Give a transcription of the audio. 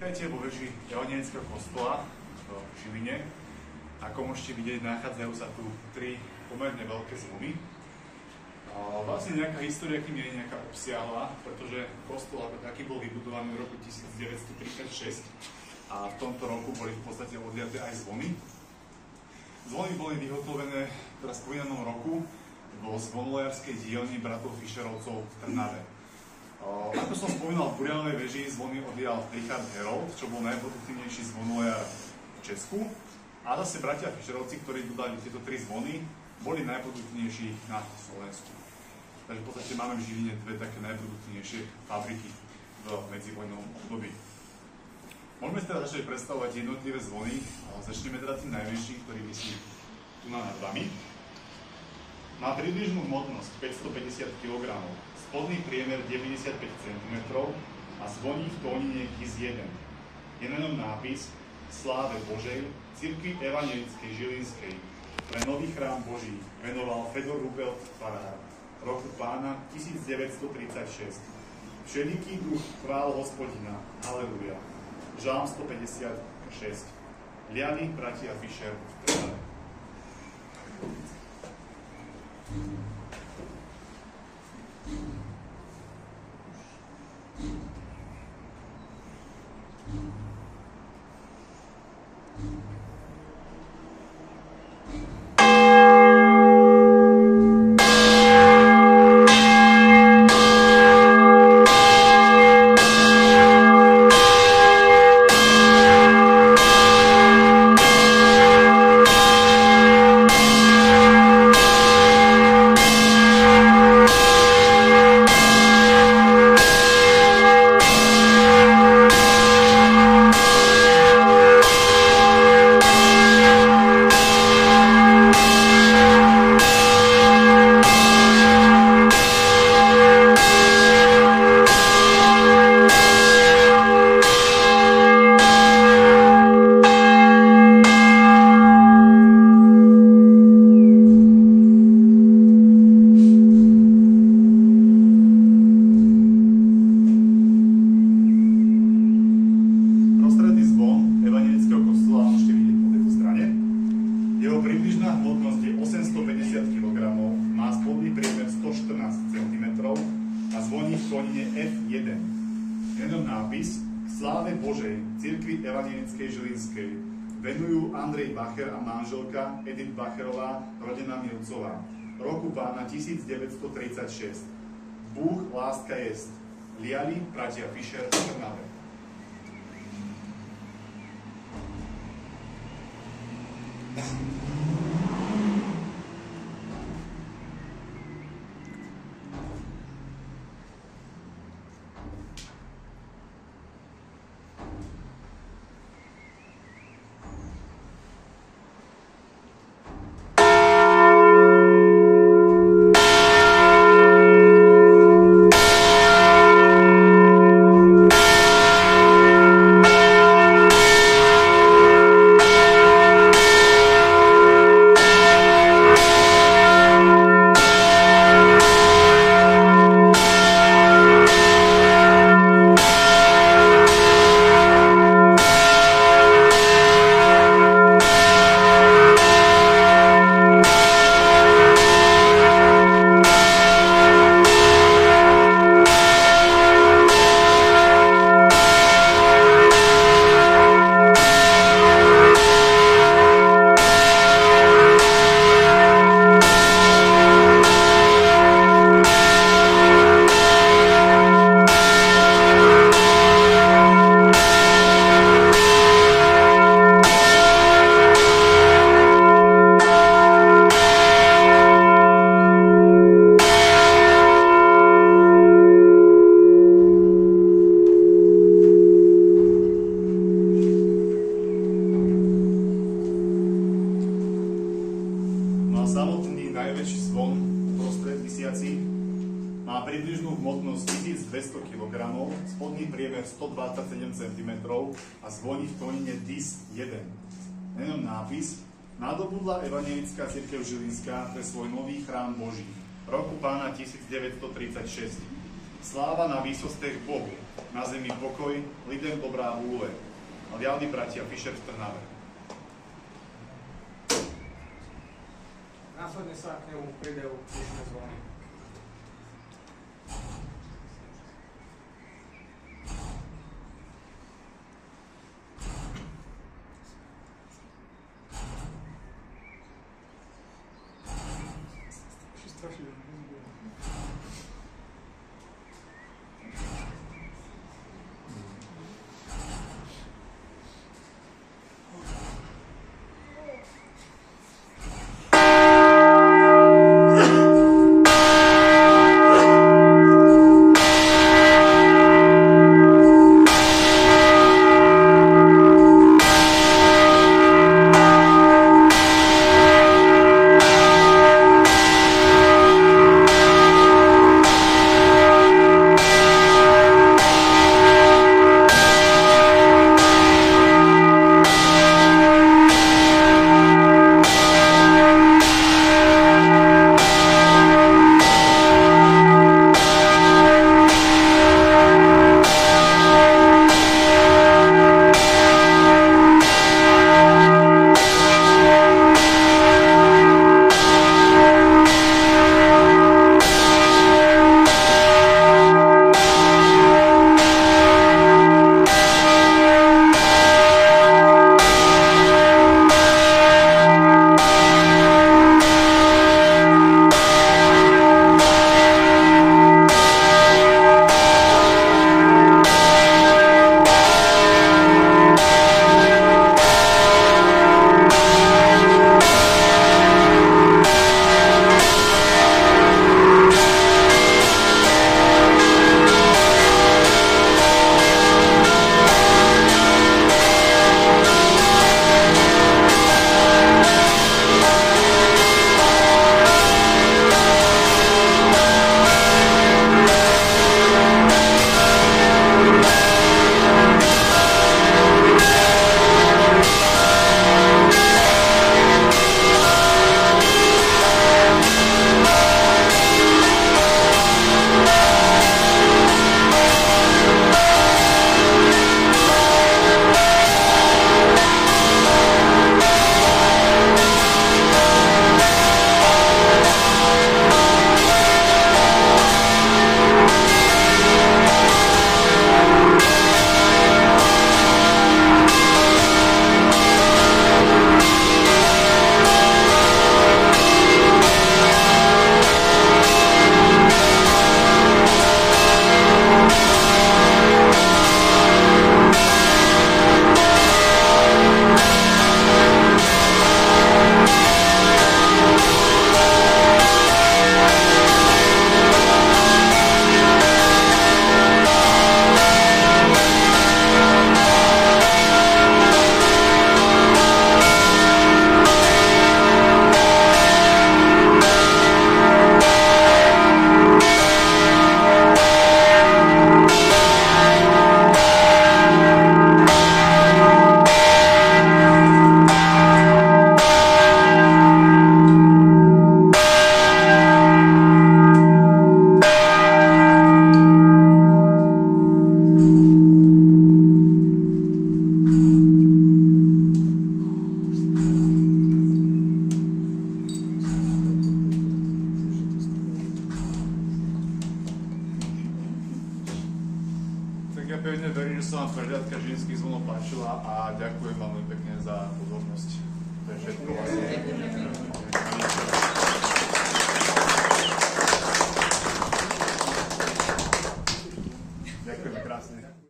Vítajte vo veži Evangelického kostola v Žiline. Ako môžete vidieť, nachádzajú sa tu tri pomerne veľké zvony. Vlastne nejaká história kým je nejaká obsiahla, pretože kostol ako taký bol vybudovaný v roku 1936 a v tomto roku boli v podstate odliaté aj zvony. Zvony boli vyhotovené v spomínanom roku vo zvonolejárskej dielni bratov Fischerovcov v Trnave. Ako som spomínal, v Burianovej veži zvony odlial Richard Herold, čo bol najproduktívnejší zvonolejár v Česku. A zase bratia Fischerovci, ktorí dodali tieto tri zvony, boli najproduktívnejší na Slovensku. Takže v podstate máme v Žiline dve také najproduktívnejšie fabriky v medzivojnovom období. Môžeme si teda začať predstavovať jednotlivé zvony. Začneme teda tým najmenším, ktorý visí tu nad vami. Má približnú hmotnosť 550 kg, spodný priemer 95 cm a zvoní v tónine KIS 1. Je na ňom nápis Sláve Božej, Cirkvi Evangelickej Žilinskej, pre nový chrám Boží venoval Fedor Rupelt farár, roku pána 1936. Všeliký duch chvál Hospodina, Haleluja. Žalm 156. Liany bratia Fischer v Trnave. Venujú Andrej Bacher a manželka Edith Bacherová, rodená Milcová, roku pána 1936. Bůh láska jest. Liali bratia Fischer v Trnave. Má približnú hmotnosť 1200 kg, spodný priemer 127 cm a zvoní v tónine DIS 1. Na ňom nápis Nadobudla Evangelická cirkev Žilinská pre svoj nový chrám Boží, roku pána 1936. Sláva na výsostech Bohu, na zemi pokoj, lidem dobrá vôle. Hľadní bratia Fischer v Trnave. Následne sa k nemu pridajú dnešné zvony. Ja pevne verím, že sa vám prehliadka ženských zvonov páčila a ďakujem vám veľmi pekne za pozornosť. To je všetko vlastne. Ďakujem krásne.